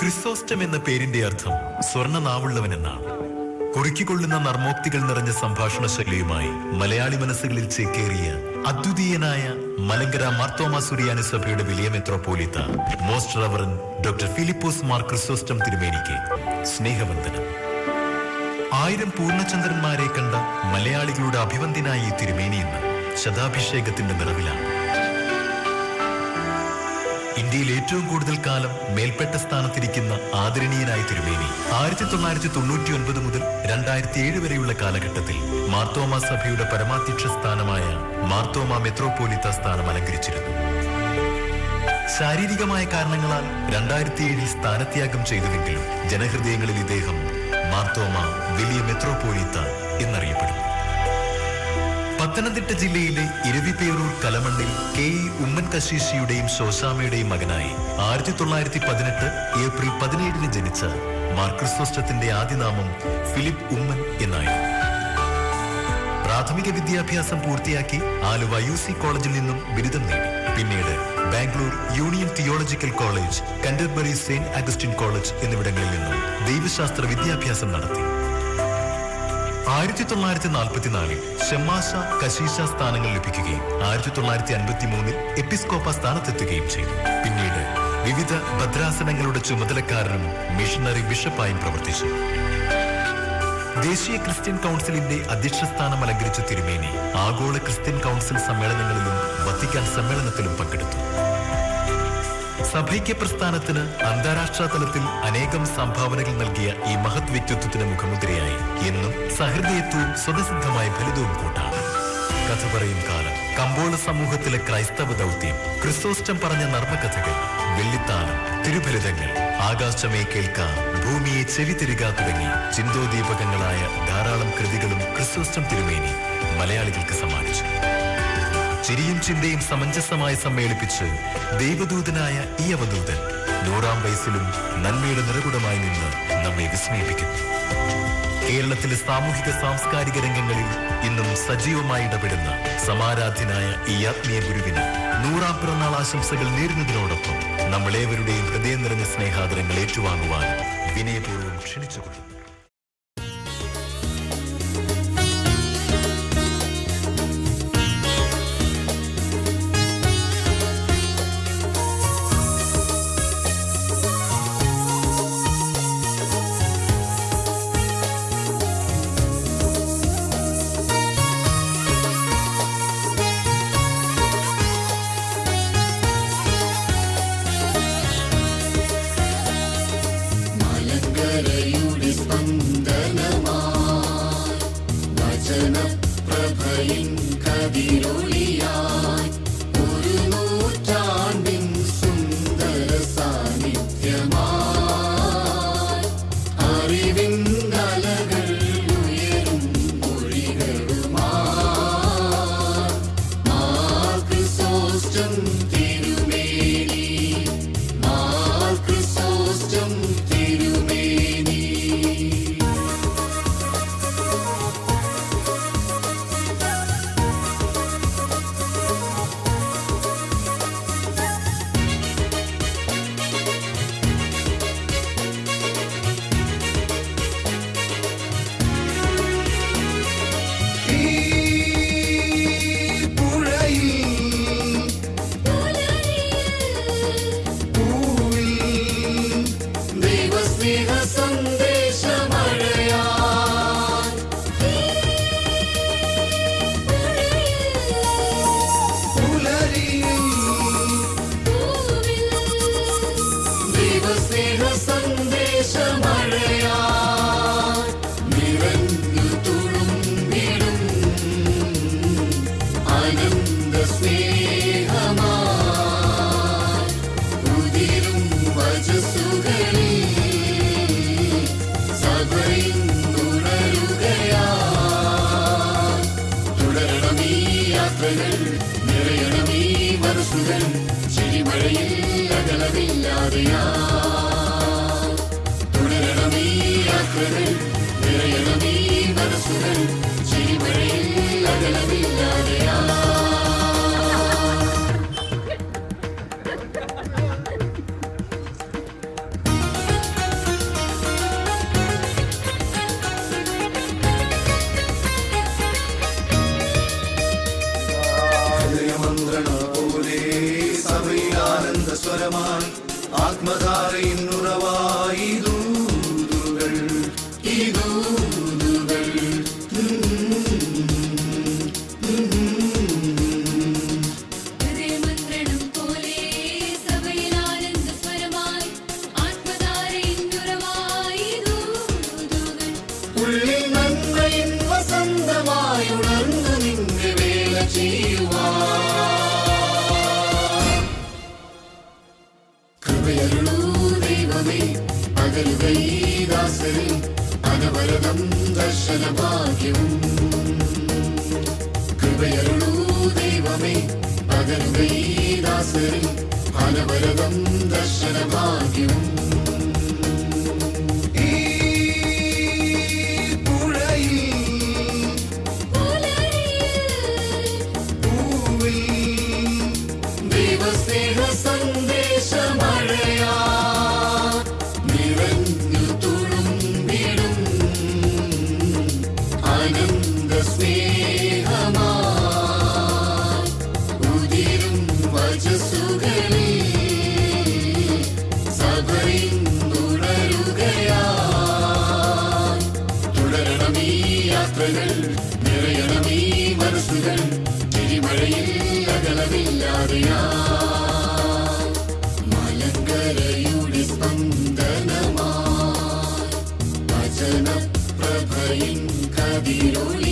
ക്രിസോസ്റ്റം എന്ന പേരിന്റെ അർത്ഥം സ്വർണ്ണ നാവുള്ളവൻ എന്നാണ്. കുറുക്കിക്കൊള്ളുന്ന നർമ്മോക്തികൾ നിറഞ്ഞ സംഭാഷണ ശൈലിയുമായി മലയാളി മനസ്സുകളിൽ ചേക്കേറിയ അദ്വിതീയനായ മലങ്കര മാർത്തോമാ സുറിയാനി സഭയുടെ വലിയ മെത്രോപോലീത്ത most reverend doctor Philipose Mar Chrysostom തിരുമേനിക്ക് സ്നേഹവന്ദനം. 1000 പൂർണ്ണചന്ദ്രന്മാരെ കണ്ട മലയാളികളുടെ അഭിവന്ദ്യനായ ഈ തിരുമേനി ഇന്ന് ശതാഭിഷേകത്തിന്റെ നിറവിലാണ്. ഇന്ത്യയിൽ ഏറ്റവും കൂടുതൽ കാലം മേൽപ്പെട്ട സ്ഥാനത്തിരിക്കുന്ന ആദരണീയനായ തിരുമേനി 1999 മുതൽ 2007 വരെയുള്ള കാലഘട്ടത്തിൽ മാർത്തോമാ സഭയുടെ പരമാധ്യക്ഷ സ്ഥാനമായ മാർത്തോമാ മെത്രോപോലീത്ത സ്ഥാനം അലങ്കരിച്ചിരുന്നു. ശാരീരികമായ കാരണങ്ങളാൽ 2007 സ്ഥാനത്യാഗം ചെയ്തുവെങ്കിലും ജനഹൃദയങ്ങളിൽ ഇദ്ദേഹം മാർത്തോമാ വലിയ മെത്രോപോലീത്ത എന്നറിയപ്പെടുന്നു. പത്തനംതിട്ട ജില്ലയിലെ ഇരവിപേരൂർ കലമണ്ണിൽ കെ ഇ ഉമ്മൻ കശീശിയുടെയും ശോശാമയുടെയും മകനായി 1918 ഏപ്രിൽ 17 ജനിച്ച മാർ ക്രിസോസ്റ്റത്തിന്റെ ആദ്യനാമം ഫിലിപ്പ് ഉമ്മൻ എന്നായിരുന്നു. പ്രാഥമിക വിദ്യാഭ്യാസം പൂർത്തിയാക്കി ആലുവ UC കോളേജിൽ നിന്നും ബിരുദം നേടി. പിന്നീട് Bangalore union theological college, Canterbury Saint Augustine college എന്നിവിടങ്ങളിൽ നിന്നും ദൈവശാസ്ത്ര വിദ്യാഭ്യാസം നടത്തി. 1944 ഷെമ്മാശ കശീശ സ്ഥാനങ്ങൾ ലഭിക്കുകയും 1953 എപ്പിസ്കോപ്പ സ്ഥാനത്തെത്തുകയും ചെയ്തു. പിന്നീട് വിവിധ ഭദ്രാസനങ്ങളുടെ ചുമതലക്കാരനും മിഷണറി ബിഷപ്പായും പ്രവർത്തിച്ചു. ദേശീയ ക്രിസ്ത്യൻ കൗൺസിലിന്റെ അധ്യക്ഷ സ്ഥാനം അലങ്കരിച്ച തിരുമേനി ആഗോള ക്രിസ്ത്യൻ കൗൺസിൽ സമ്മേളനങ്ങളിലും വത്തിക്കാൻ സമ്മേളനത്തിലും പങ്കെടുത്തു. സഭൈക്യ പ്രസ്ഥാനത്തിന് അന്താരാഷ്ട്ര തലത്തിൽ അനേകം സംഭാവനകൾ നൽകിയ ഈ മഹത് വ്യക്തിത്വത്തിന് മുഖമുദ്രയായി എന്നും സഹൃദയത്വവും സ്വതസിദ്ധമായ ഫലിതവും കൂട്ടാണ്. കഥ പറയും കാലം, കമ്പോള സമൂഹത്തിലെ ക്രൈസ്തവ ദൗത്യം, ക്രിസോസ്റ്റം പറഞ്ഞ നർമ്മകഥകൾ, വെള്ളിത്താലം, തിരുഫലിതങ്ങൾ, ആകാശമേ കേൾക്കാം, ഭൂമിയെ ചെവി തരിക തുടങ്ങി ചിന്തോദീപകങ്ങളായ ധാരാളം കൃതികളും ക്രിസോസ്റ്റം തിരുമേനി മലയാളികൾക്ക് സമ്മാനിച്ചു. ചിരിയും ചിന്തയും സമഞ്ജസമായി സമ്മേളിപ്പിച്ച് ദൈവദൂതനായ ഈ അവധൂതൻ 100ാം വയസ്സിലും നന്മയുടെ നിറകുടമായി നിന്ന് നമ്മെ വിസ്മയിപ്പിക്കുന്നു. കേരളത്തിലെ സാമൂഹിക സാംസ്കാരിക രംഗങ്ങളിൽ ഇന്നും സജീവമായി ഇടപെടുന്ന സമാരാധ്യനായ ഈ ആത്മീയ ഗുരുവിന് 100ാം പിറന്നാൾ ആശംസകൾ നേരുന്നതിനോടൊപ്പം നമ്മളേവരുടെയും ഹൃദയം നിറഞ്ഞ സ്നേഹാദരങ്ങൾ ഏറ്റുവാങ്ങുവാൻ വിനയപൂർവ്വം ക്ഷണിച്ചുകൊള്ളുന്നു. സ്വരമായി ആത്മധാരയിൻ ഉറവായി ദൂതുകൾ ഈ ദൂതുകൾ ഉള്ളിൽ നന്മയിൻ വസന്തമായി ഉണർന്നു നിന്റെ വേല ചെയ്യുവാൻ കൃപയരുളൂ ദൈവമേ പകരുക ഈ ദാസരിൽ അനവരതം ദർശനഭാഗ്യവും കൃപയരുളൂ ദൈവമേ പകരുക ഈ ദാസരിൽ അനവരതം ദർശനഭാഗ്യവും നിറയണമീ മനസ്സുകൾ തിരിമഴയിൽ അകലമില്ലാതെയാ മലങ്കരയുടെ സ്പന്ദനമായി വചനപ്രഭയിൻ കതിരൊളി